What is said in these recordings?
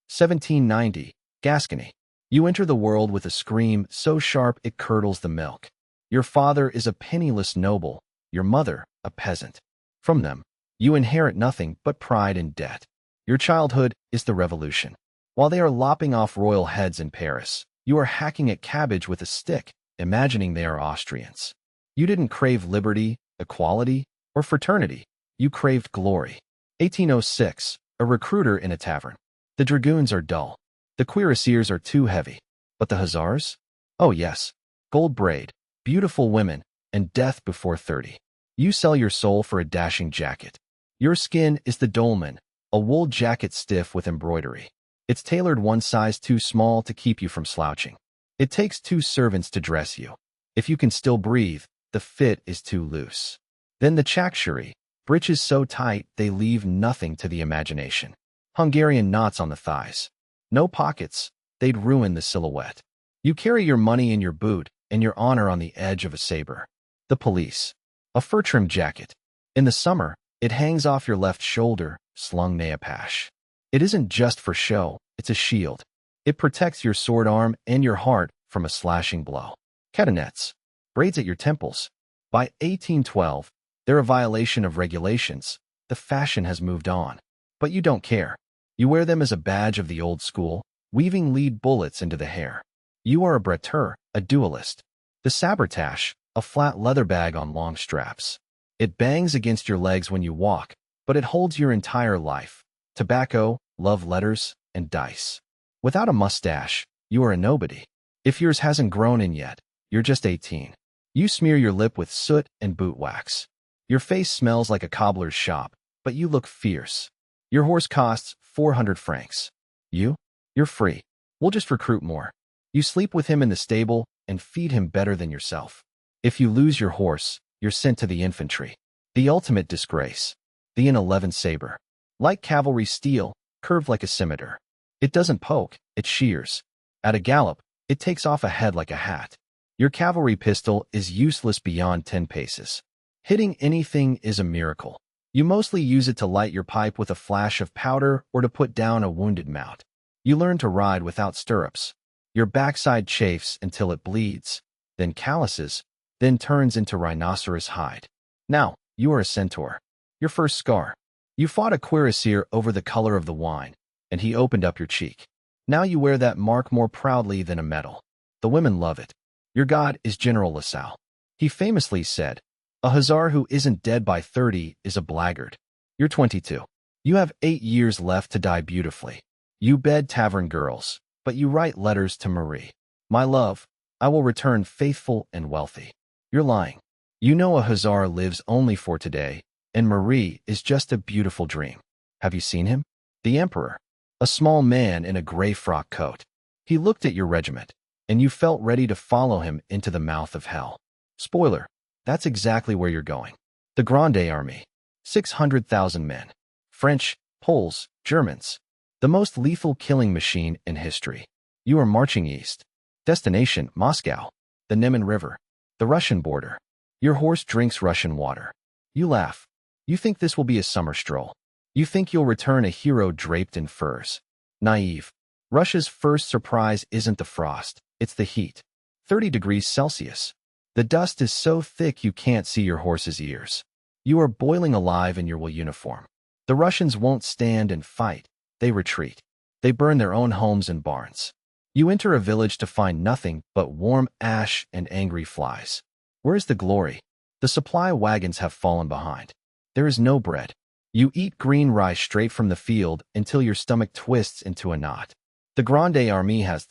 1790, Gascony. You enter the world with a scream so sharp it curdles the milk. Your father is a penniless noble, your mother a peasant. From them, you inherit nothing but pride and debt. Your childhood is the revolution. While they are lopping off royal heads in Paris, you are hacking at cabbage with a stick, imagining they are Austrians. You didn't crave liberty, equality, or fraternity. You craved glory. 1806, a recruiter in a tavern. The dragoons are dull. The cuirassiers are too heavy. But the hussars? Oh yes, gold-braided, beautiful women, and death before 30. You sell your soul for a dashing jacket. Your skin is the dolman, a wool jacket stiff with embroidery. It's tailored one size too small to keep you from slouching. It takes 2 servants to dress you. If you can still breathe, the fit is too loose. Then the chakshuri, breeches so tight they leave nothing to the imagination. Hungarian knots on the thighs. No pockets, they'd ruin the silhouette. You carry your money in your boot and your honor on the edge of a saber. The police. A fur-trimmed jacket. In the summer, it hangs off your left shoulder, slung neapash. It isn't just for show, it's a shield. It protects your sword arm and your heart from a slashing blow. Cadenets. Braids at your temples. By 1812, they're a violation of regulations. The fashion has moved on. But you don't care. You wear them as a badge of the old school, weaving lead bullets into the hair. You are a bretteur, a duelist. The sabretache, a flat leather bag on long straps. It bangs against your legs when you walk, but it holds your entire life. Tobacco, love letters, and dice. Without a mustache, you are a nobody. If yours hasn't grown in yet, you're just 18. You smear your lip with soot and boot wax. Your face smells like a cobbler's shop, but you look fierce. Your horse costs 400 francs. You're free. We'll just recruit more. You sleep with him in the stable and feed him better than yourself. If you lose your horse, you're sent to the infantry. The ultimate disgrace. The N11 saber. Like cavalry steel, curved like a scimitar. It doesn't poke, it shears. At a gallop, it takes off a head like a hat. Your cavalry pistol is useless beyond 10 paces. Hitting anything is a miracle. You mostly use it to light your pipe with a flash of powder or to put down a wounded mount. You learn to ride without stirrups. Your backside chafes until it bleeds, then calluses, then turns into rhinoceros hide. Now, you are a centaur. Your first scar. You fought a cuirassier over the color of the wine, and he opened up your cheek. Now you wear that mark more proudly than a medal. The women love it. Your god is General LaSalle. He famously said, "A hussar who isn't dead by 30 is a blackguard." You're 22. You have 8 years left to die beautifully. You bed tavern girls, but you write letters to Marie. "My love, I will return faithful and wealthy." You're lying. You know a hussar lives only for today, and Marie is just a beautiful dream. Have you seen him? The emperor. A small man in a gray frock coat. He looked at your regiment, and you felt ready to follow him into the mouth of hell. Spoiler, that's exactly where you're going. The Grande Armée. 600,000 men. French, Poles, Germans. The most lethal killing machine in history. You are marching east. Destination, Moscow. The Neman River. The Russian border. Your horse drinks Russian water. You laugh. You think this will be a summer stroll. You think you'll return a hero draped in furs. Naive. Russia's first surprise isn't the frost, it's the heat. 30 degrees Celsius. The dust is so thick you can't see your horse's ears. You are boiling alive in your wool uniform. The Russians won't stand and fight. They retreat. They burn their own homes and barns. You enter a village to find nothing but warm ash and angry flies. Where's the glory? The supply wagons have fallen behind. There is no bread. You eat green rice straight from the field until your stomach twists into a knot. The Grande Armée has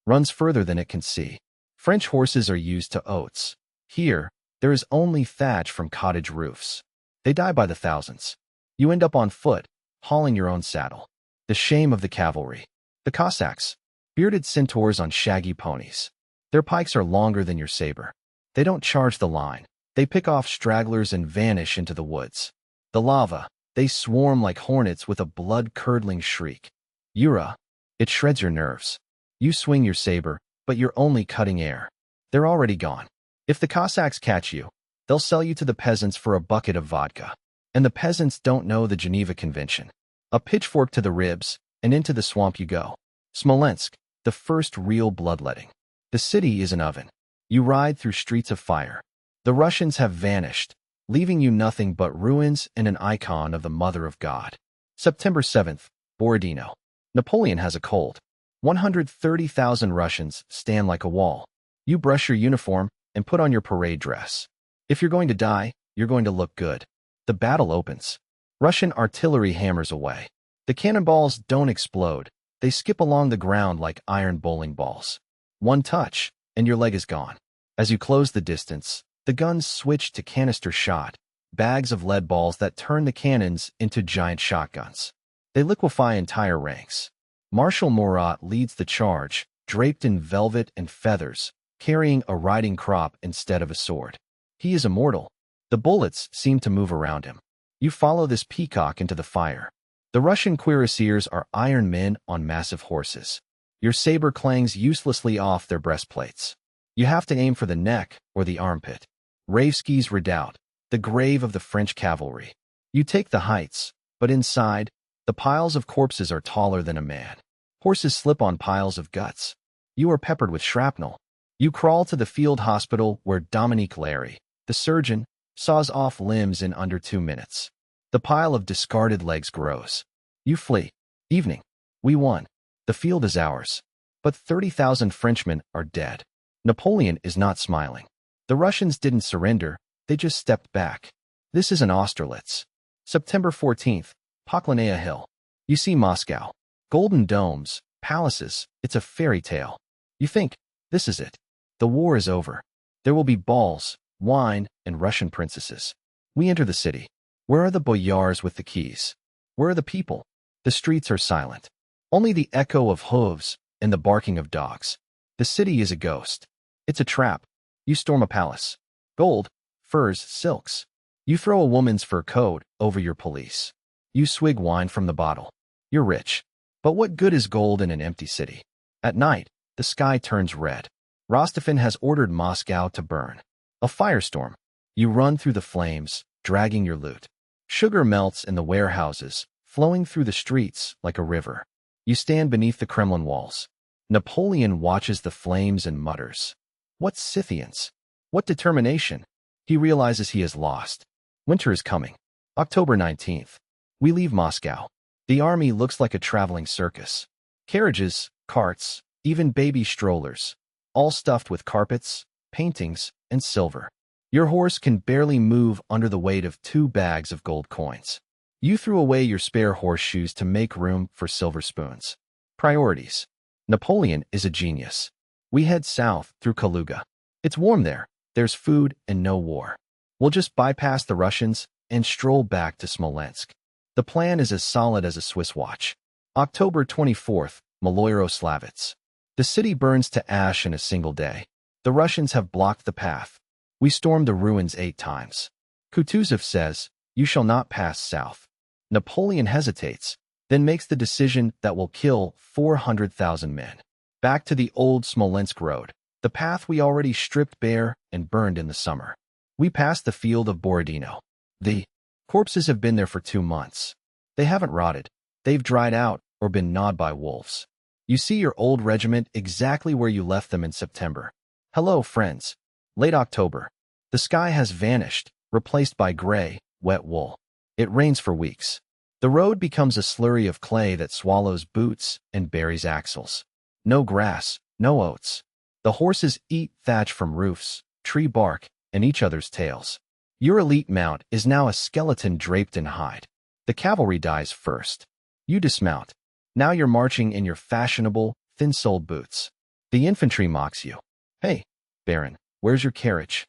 runs further than it can see. French horses are used to oats. Here, there is only thatch from cottage roofs. They die by the thousands. You end up on foot, hauling your own saddle. The shame of the cavalry. The Cossacks. Bearded centaurs on shaggy ponies. Their pikes are longer than your saber. They don't charge the line. They pick off stragglers and vanish into the woods. The lava. They swarm like hornets with a blood-curdling shriek. Yura. It shreds your nerves. You swing your saber, but you're only cutting air. They're already gone. If the Cossacks catch you, they'll sell you to the peasants for a bucket of vodka. And the peasants don't know the Geneva Convention. A pitchfork to the ribs, and into the swamp you go. Smolensk, the first real bloodletting. The city is an oven. You ride through streets of fire. The Russians have vanished, leaving you nothing but ruins and an icon of the Mother of God. September 7th, Borodino. Napoleon has a cold. 130,000 Russians stand like a wall. You brush your uniform and put on your parade dress. If you're going to die, you're going to look good. The battle opens. Russian artillery hammers away. The cannonballs don't explode. They skip along the ground like iron bowling balls. One touch, and your leg is gone. As you close the distance, the guns switch to canister shot, bags of lead balls that turn the cannons into giant shotguns. They liquefy entire ranks. Marshal Murat leads the charge, draped in velvet and feathers, carrying a riding crop instead of a sword. He is immortal. The bullets seem to move around him. You follow this peacock into the fire. The Russian cuirassiers are iron men on massive horses. Your saber clangs uselessly off their breastplates. You have to aim for the neck or the armpit. Raevski's redoubt, the grave of the French cavalry. You take the heights, but inside, the piles of corpses are taller than a man. Horses slip on piles of guts. You are peppered with shrapnel. You crawl to the field hospital where Dominique Larry, the surgeon, saws off limbs in under 2 minutes. The pile of discarded legs grows. You flee. Evening. We won. The field is ours. But 30,000 Frenchmen are dead. Napoleon is not smiling. The Russians didn't surrender, they just stepped back. This is an Austerlitz. September 14th, Poklonaya Hill. You see Moscow. Golden domes, palaces, it's a fairy tale. You think, this is it. The war is over. There will be balls, wine, and Russian princesses. We enter the city. Where are the boyars with the keys? Where are the people? The streets are silent. Only the echo of hooves and the barking of dogs. The city is a ghost. It's a trap. You storm a palace. Gold, furs, silks. You throw a woman's fur coat over your police. You swig wine from the bottle. You're rich. But what good is gold in an empty city? At night, the sky turns red. Rostofan has ordered Moscow to burn. A firestorm. You run through the flames, dragging your loot. Sugar melts in the warehouses, flowing through the streets like a river. You stand beneath the Kremlin walls. Napoleon watches the flames and mutters. What Scythians? What determination? He realizes he has lost. Winter is coming. October 19th. We leave Moscow. The army looks like a traveling circus. Carriages, carts, even baby strollers, all stuffed with carpets, paintings, and silver. Your horse can barely move under the weight of 2 bags of gold coins. You threw away your spare horseshoes to make room for silver spoons. Priorities. Napoleon is a genius. We head south through Kaluga. It's warm there. There's food and no war. We'll just bypass the Russians and stroll back to Smolensk. The plan is as solid as a Swiss watch. October 24th, Maloyaroslavets. The city burns to ash in a single day. The Russians have blocked the path. We stormed the ruins 8 times. Kutuzov says, "You shall not pass south." Napoleon hesitates, then makes the decision that will kill 400,000 men. Back to the old Smolensk road, the path we already stripped bare and burned in the summer. We pass the field of Borodino. The corpses have been there for 2 months. They haven't rotted. They've dried out or been gnawed by wolves. You see your old regiment exactly where you left them in September. Hello, friends. Late October. The sky has vanished, replaced by gray, wet wool. It rains for weeks. The road becomes a slurry of clay that swallows boots and buries axles. No grass, no oats. The horses eat thatch from roofs, tree bark, and each other's tails. Your elite mount is now a skeleton draped in hide. The cavalry dies first. You dismount. Now you're marching in your fashionable, thin-soled boots. The infantry mocks you. Hey, Baron, where's your carriage?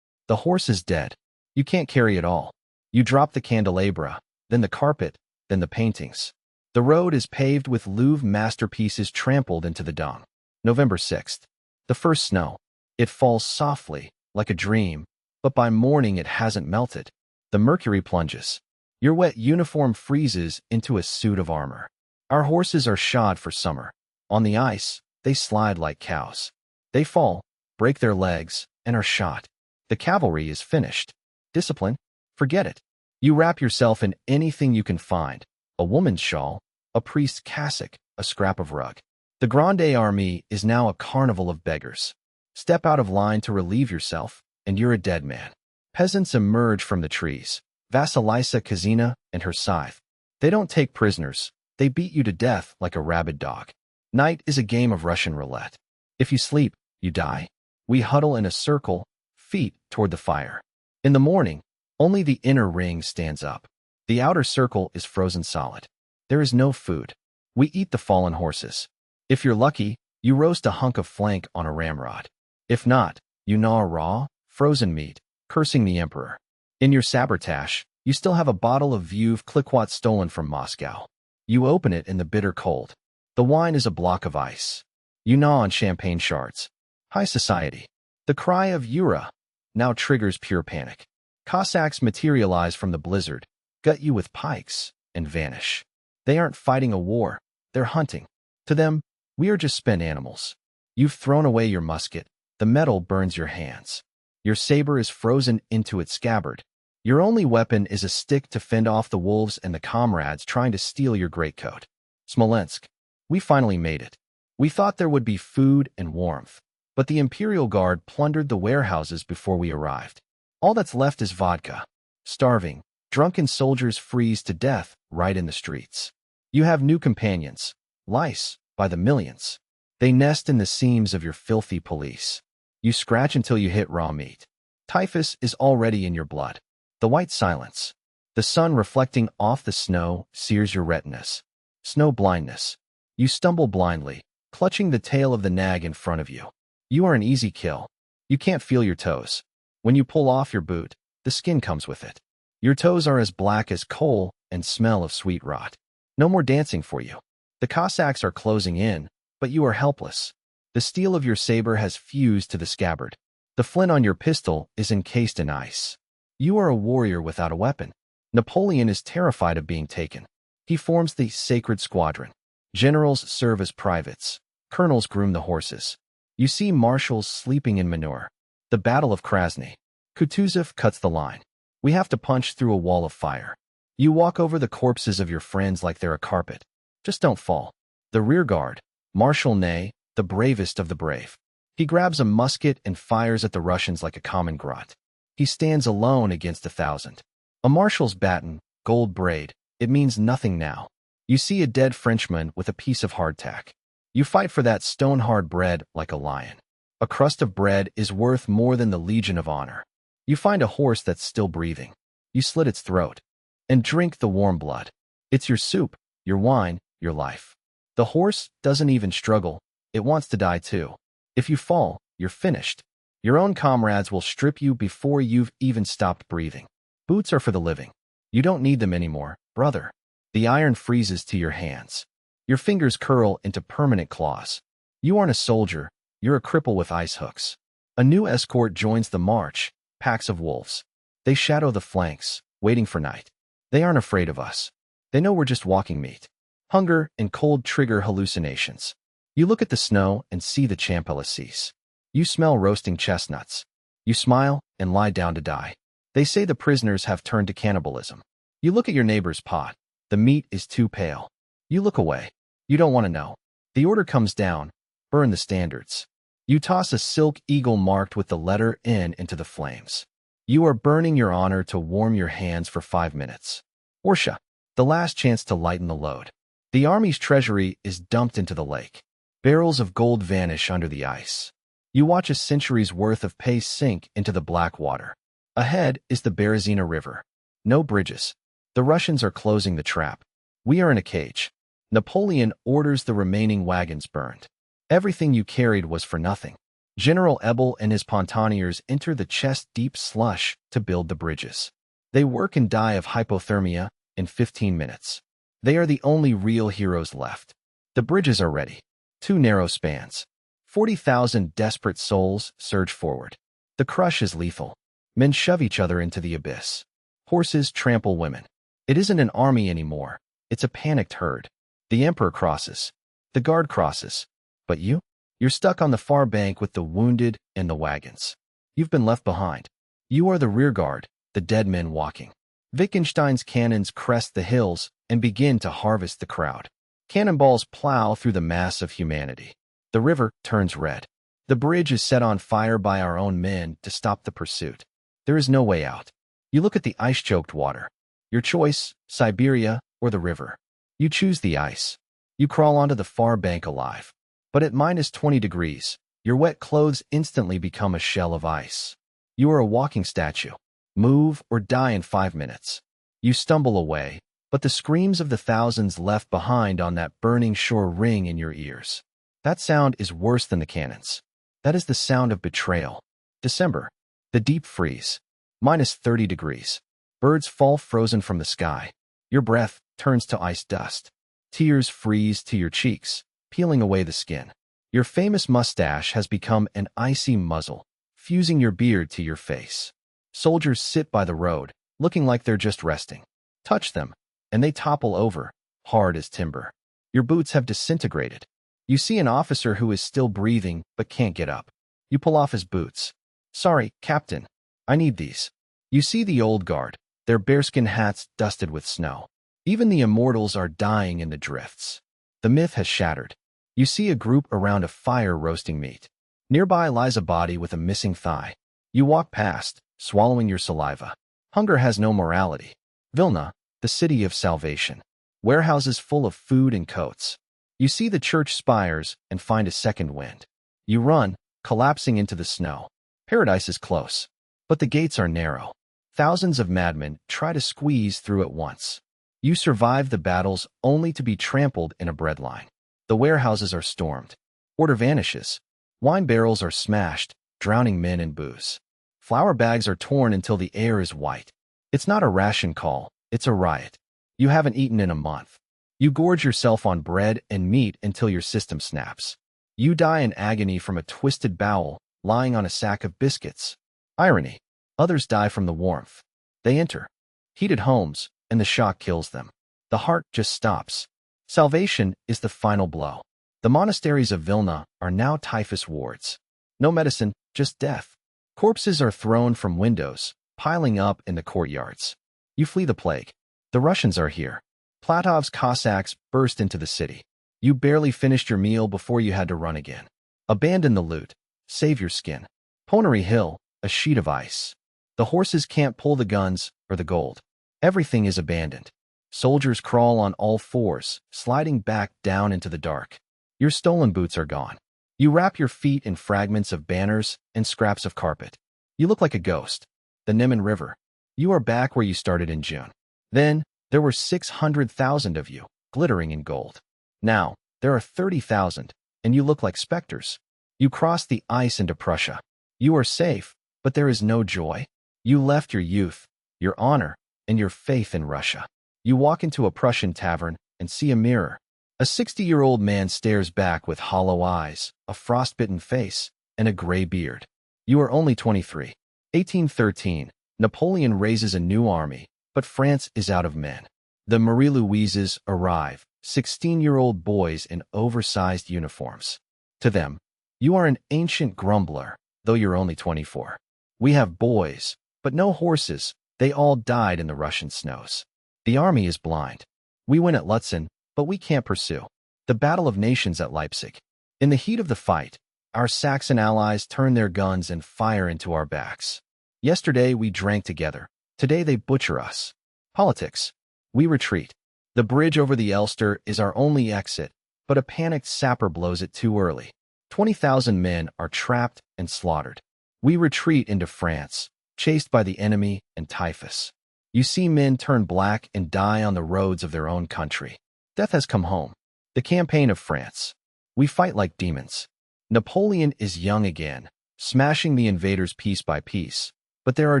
The horse is dead. You can't carry it all. You drop the candelabra, then the carpet, then the paintings. The road is paved with Louvre masterpieces trampled into the dung. November 6th. The first snow. It falls softly, like a dream, but by morning it hasn't melted. The mercury plunges. Your wet uniform freezes into a suit of armor. Our horses are shod for summer. On the ice, they slide like cows. They fall, break their legs, and are shot. The cavalry is finished. Discipline? Forget it. You wrap yourself in anything you can find. A woman's shawl, a priest's cassock, a scrap of rug. The Grande Armée is now a carnival of beggars. Step out of line to relieve yourself, and you're a dead man. Peasants emerge from the trees, Vasilisa Kazina and her scythe. They don't take prisoners, they beat you to death like a rabid dog. Night is a game of Russian roulette. If you sleep, you die. We huddle in a circle, feet toward the fire. In the morning, only the inner ring stands up. The outer circle is frozen solid. There is no food. We eat the fallen horses. If you're lucky, you roast a hunk of flank on a ramrod. If not, you gnaw raw, frozen meat, cursing the emperor. In your sabretash, you still have a bottle of Veuve Clicquot stolen from Moscow. You open it in the bitter cold. The wine is a block of ice. You gnaw on champagne shards. High society. The cry of Ura now triggers pure panic. Cossacks materialize from the blizzard, gut you with pikes, and vanish. They aren't fighting a war, they're hunting. To them, we are just spent animals. You've thrown away your musket, the metal burns your hands. Your saber is frozen into its scabbard. Your only weapon is a stick to fend off the wolves and the comrades trying to steal your greatcoat. Smolensk. We finally made it. We thought there would be food and warmth, but the Imperial Guard plundered the warehouses before we arrived. All that's left is vodka. Starving, drunken soldiers freeze to death right in the streets. You have new companions, lice, by the millions. They nest in the seams of your filthy police. You scratch until you hit raw meat. Typhus is already in your blood. The white silence. The sun reflecting off the snow sears your retinas. Snow blindness. You stumble blindly, clutching the tail of the nag in front of you. You are an easy kill. You can't feel your toes. When you pull off your boot, the skin comes with it. Your toes are as black as coal and smell of sweet rot. No more dancing for you. The Cossacks are closing in, but you are helpless. The steel of your saber has fused to the scabbard. The flint on your pistol is encased in ice. You are a warrior without a weapon. Napoleon is terrified of being taken. He forms the sacred squadron. Generals serve as privates. Colonels groom the horses. You see marshals sleeping in manure. The Battle of Krasny. Kutuzov cuts the line. We have to punch through a wall of fire. You walk over the corpses of your friends like they're a carpet. Just don't fall. The rear guard. Marshal Ney, the bravest of the brave. He grabs a musket and fires at the Russians like a common grunt. He stands alone against 1,000. A marshal's baton, gold braid, it means nothing now. You see a dead Frenchman with a piece of hardtack. You fight for that stone-hard bread like a lion. A crust of bread is worth more than the Legion of Honor. You find a horse that's still breathing. You slit its throat and drink the warm blood. It's your soup, your wine, your life. The horse doesn't even struggle. It wants to die too. If you fall, you're finished. Your own comrades will strip you before you've even stopped breathing. Boots are for the living. You don't need them anymore, brother. The iron freezes to your hands. Your fingers curl into permanent claws. You aren't a soldier, you're a cripple with ice hooks. A new escort joins the march, packs of wolves. They shadow the flanks, waiting for night. They aren't afraid of us. They know we're just walking meat. Hunger and cold trigger hallucinations. You look at the snow and see the Champs-Élysées. You smell roasting chestnuts. You smile and lie down to die. They say the prisoners have turned to cannibalism. You look at your neighbor's pot. The meat is too pale. You look away. You don't want to know. The order comes down. Burn the standards. You toss a silk eagle marked with the letter N into the flames. You are burning your honor to warm your hands for 5 minutes. Orsha, the last chance to lighten the load. The army's treasury is dumped into the lake. Barrels of gold vanish under the ice. You watch a century's worth of pay sink into the black water. Ahead is the Berezina River. No bridges. The Russians are closing the trap. We are in a cage. Napoleon orders the remaining wagons burned. Everything you carried was for nothing. General Ebel and his pontonniers enter the chest-deep slush to build the bridges. They work and die of hypothermia in 15 minutes. They are the only real heroes left. The bridges are ready. 2 narrow spans. 40,000 desperate souls surge forward. The crush is lethal. Men shove each other into the abyss. Horses trample women. It isn't an army anymore. It's a panicked herd. The emperor crosses. The guard crosses. But you? You're stuck on the far bank with the wounded and the wagons. You've been left behind. You are the rear guard, the dead men walking. Wittgenstein's cannons crest the hills and begin to harvest the crowd. Cannonballs plow through the mass of humanity. The river turns red. The bridge is set on fire by our own men to stop the pursuit. There is no way out. You look at the ice-choked water. Your choice, Siberia or the river. You choose the ice. You crawl onto the far bank alive. But at -20 degrees, your wet clothes instantly become a shell of ice. You are a walking statue. Move or die in 5 minutes. You stumble away, but the screams of the thousands left behind on that burning shore ring in your ears. That sound is worse than the cannons. That is the sound of betrayal. December. The deep freeze. -30 degrees. Birds fall frozen from the sky. Your breath turns to ice dust. Tears freeze to your cheeks, peeling away the skin. Your famous mustache has become an icy muzzle, fusing your beard to your face. Soldiers sit by the road, looking like they're just resting. Touch them, and they topple over, hard as timber. Your boots have disintegrated. You see an officer who is still breathing but can't get up. You pull off his boots. Sorry, Captain. I need these. You see the old guard, their bearskin hats dusted with snow. Even the immortals are dying in the drifts. The myth has shattered. You see a group around a fire roasting meat. Nearby lies a body with a missing thigh. You walk past, swallowing your saliva. Hunger has no morality. Vilna, the city of salvation. Warehouses full of food and coats. You see the church spires and find a second wind. You run, collapsing into the snow. Paradise is close, but the gates are narrow. Thousands of madmen try to squeeze through at once. You survive the battles only to be trampled in a breadline. The warehouses are stormed. Order vanishes. Wine barrels are smashed, drowning men in booze. Flour bags are torn until the air is white. It's not a ration call, it's a riot. You haven't eaten in a month. You gorge yourself on bread and meat until your system snaps. You die in agony from a twisted bowel, lying on a sack of biscuits. Irony. Others die from the warmth. They enter heated homes, and the shock kills them. The heart just stops. Salvation is the final blow. The monasteries of Vilna are now typhus wards. No medicine, just death. Corpses are thrown from windows, piling up in the courtyards. You flee the plague. The Russians are here. Platov's Cossacks burst into the city. You barely finished your meal before you had to run again. Abandon the loot. Save your skin. Ponary Hill, a sheet of ice. The horses can't pull the guns or the gold. Everything is abandoned. Soldiers crawl on all fours, sliding back down into the dark. Your stolen boots are gone. You wrap your feet in fragments of banners and scraps of carpet. You look like a ghost. The Neman River. You are back where you started in June. Then, there were 600,000 of you, glittering in gold. Now, there are 30,000, and you look like specters. You cross the ice into Prussia. You are safe, but there is no joy. You left your youth, your honor, and your faith in Russia. You walk into a Prussian tavern and see a mirror. A 60-year-old man stares back with hollow eyes, a frostbitten face, and a gray beard. You are only 23. 1813, Napoleon raises a new army, but France is out of men. The Marie-Louises arrive, 16-year-old boys in oversized uniforms. To them, you are an ancient grumbler, though you're only 24. We have boys, but no horses. They all died in the Russian snows. The army is blind. We win at Lutzen, but we can't pursue. The Battle of Nations at Leipzig. In the heat of the fight, our Saxon allies turn their guns and fire into our backs. Yesterday we drank together. Today they butcher us. Politics. We retreat. The bridge over the Elster is our only exit, but a panicked sapper blows it too early. 20,000 men are trapped and slaughtered. We retreat into France, chased by the enemy and typhus. You see men turn black and die on the roads of their own country. Death has come home. The campaign of France. We fight like demons. Napoleon is young again, smashing the invaders piece by piece, but there are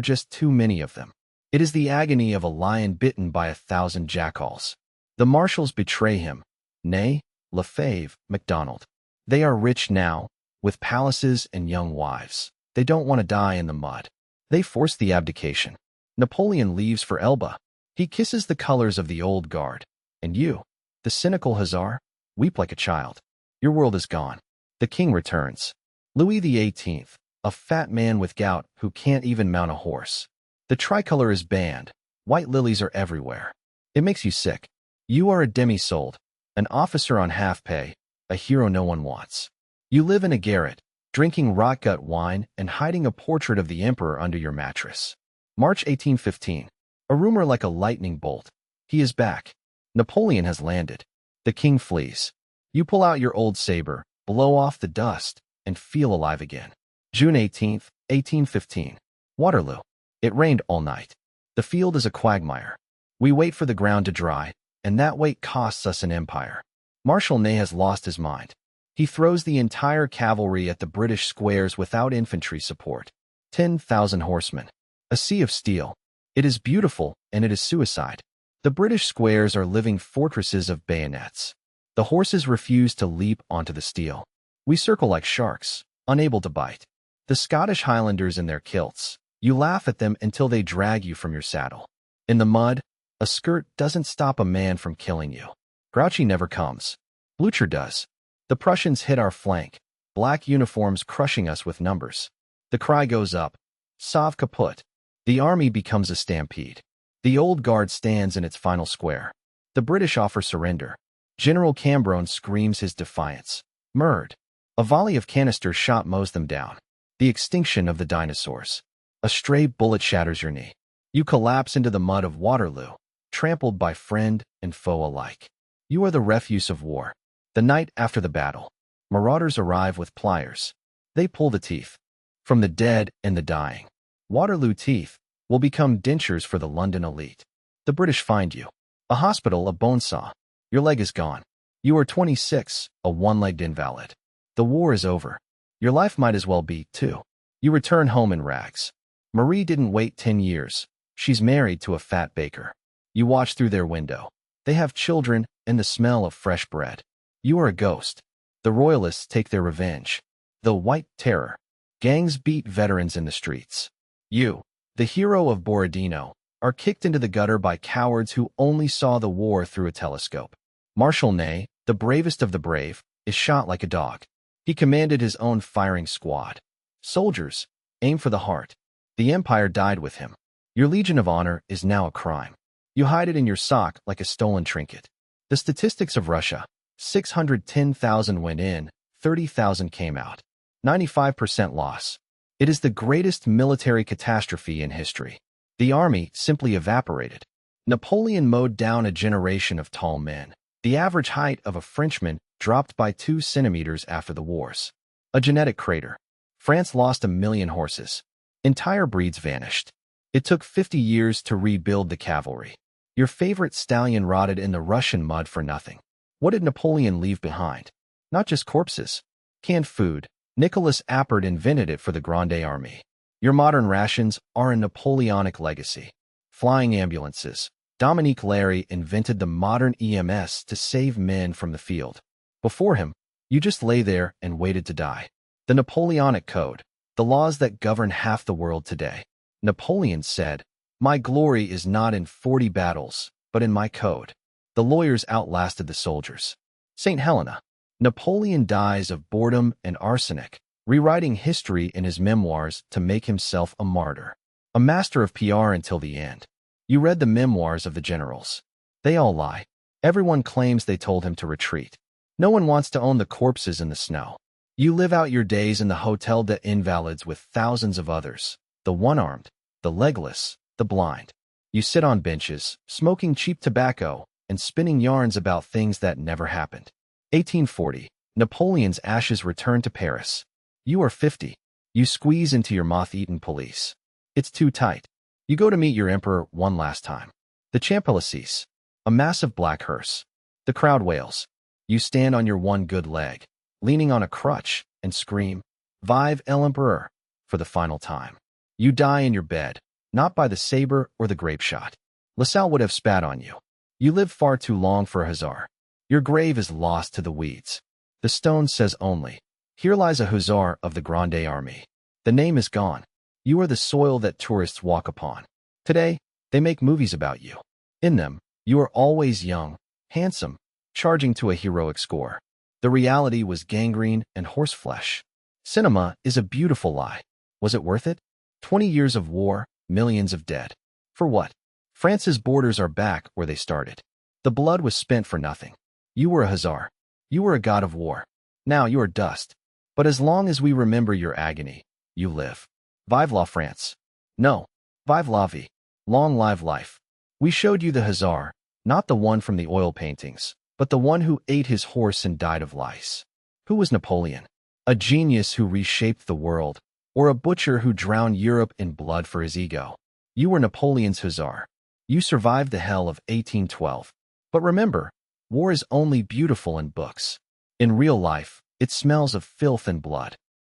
just too many of them. It is the agony of a lion bitten by 1,000 jackals. The marshals betray him. Ney, Lefebvre, MacDonald. They are rich now, with palaces and young wives. They don't want to die in the mud. They force the abdication. Napoleon leaves for Elba. He kisses the colors of the old guard. And you, the cynical Hussar, weep like a child. Your world is gone. The king returns. Louis XVIII, a fat man with gout who can't even mount a horse. The tricolor is banned. White lilies are everywhere. It makes you sick. You are a demi-sold, An officer on half pay, a hero no one wants. You live in a garret, drinking rot-gut wine and hiding a portrait of the emperor under your mattress. March 1815. A rumor like a lightning bolt. He is back. Napoleon has landed. The king flees. You pull out your old saber, blow off the dust, and feel alive again. June 18th, 1815. Waterloo. It rained all night. The field is a quagmire. We wait for the ground to dry, and that wait costs us an empire. Marshal Ney has lost his mind. He throws the entire cavalry at the British squares without infantry support. 10,000 horsemen. A sea of steel. It is beautiful, and it is suicide. The British squares are living fortresses of bayonets. The horses refuse to leap onto the steel. We circle like sharks, unable to bite. The Scottish Highlanders in their kilts. You laugh at them until they drag you from your saddle. In the mud, a skirt doesn't stop a man from killing you. Grouchy never comes. Blucher does. The Prussians hit our flank, black uniforms crushing us with numbers. The cry goes up, sauve caput. The army becomes a stampede. The old guard stands in its final square. The British offer surrender. General Cambronne screams his defiance. Murd. A volley of canister shot mows them down. The extinction of the dinosaurs. A stray bullet shatters your knee. You collapse into the mud of Waterloo, trampled by friend and foe alike. You are the refuse of war. The night after the battle, marauders arrive with pliers. They pull the teeth from the dead and the dying. Waterloo teeth will become dentures for the London elite. The British find you. A hospital, a bone saw. Your leg is gone. You are 26, a one-legged invalid. The war is over. Your life might as well be, too. You return home in rags. Marie didn't wait 10 years. She's married to a fat baker. You watch through their window. They have children and the smell of fresh bread. You are a ghost. The royalists take their revenge. The White Terror. Gangs beat veterans in the streets. You, the hero of Borodino, are kicked into the gutter by cowards who only saw the war through a telescope. Marshal Ney, the bravest of the brave, is shot like a dog. He commanded his own firing squad. Soldiers, aim for the heart. The empire died with him. Your Legion of Honor is now a crime. You hide it in your sock like a stolen trinket. The statistics of Russia: 610,000 went in, 30,000 came out. 95% loss. It is the greatest military catastrophe in history. The army simply evaporated. Napoleon mowed down a generation of tall men. The average height of a Frenchman dropped by 2 centimeters after the wars. A genetic crater. France lost 1 million horses. Entire breeds vanished. It took 50 years to rebuild the cavalry. Your favorite stallion rotted in the Russian mud for nothing. What did Napoleon leave behind? Not just corpses. Canned food. Nicholas Appert invented it for the Grande Armée. Your modern rations are a Napoleonic legacy. Flying ambulances. Dominique Larrey invented the modern EMS to save men from the field. Before him, you just lay there and waited to die. The Napoleonic Code. The laws that govern half the world today. Napoleon said, "My glory is not in 40 battles, but in my code." The lawyers outlasted the soldiers. St. Helena. Napoleon dies of boredom and arsenic, rewriting history in his memoirs to make himself a martyr. A master of PR until the end. You read the memoirs of the generals. They all lie. Everyone claims they told him to retreat. No one wants to own the corpses in the snow. You live out your days in the Hotel des Invalides with thousands of others. The one-armed, the legless, the blind. You sit on benches, smoking cheap tobacco, and spinning yarns about things that never happened. 1840. Napoleon's ashes return to Paris. You are 50. You squeeze into your moth-eaten police. It's too tight. You go to meet your emperor one last time. The Champs-Élysées. A massive black hearse. The crowd wails. You stand on your one good leg, leaning on a crutch, and scream, "Vive l'Empereur," for the final time. You die in your bed, not by the saber or the grape shot. LaSalle would have spat on you. You lived far too long for a hussar. Your grave is lost to the weeds. The stone says only, "Here lies a hussar of the Grande Armée." The name is gone. You are the soil that tourists walk upon. Today, they make movies about you. In them, you are always young, handsome, charging to a heroic score. The reality was gangrene and horseflesh. Cinema is a beautiful lie. Was it worth it? 20 years of war, millions of dead. For what? France's borders are back where they started. The blood was spent for nothing. You were a Hussar. You were a god of war. Now you are dust. But as long as we remember your agony, you live. Vive la France. No. Vive la vie. Long live life. We showed you the Hussar, not the one from the oil paintings, but the one who ate his horse and died of lice. Who was Napoleon? A genius who reshaped the world, or a butcher who drowned Europe in blood for his ego? You were Napoleon's Hussar. You survived the hell of 1812. But remember, war is only beautiful in books. In real life, it smells of filth and blood.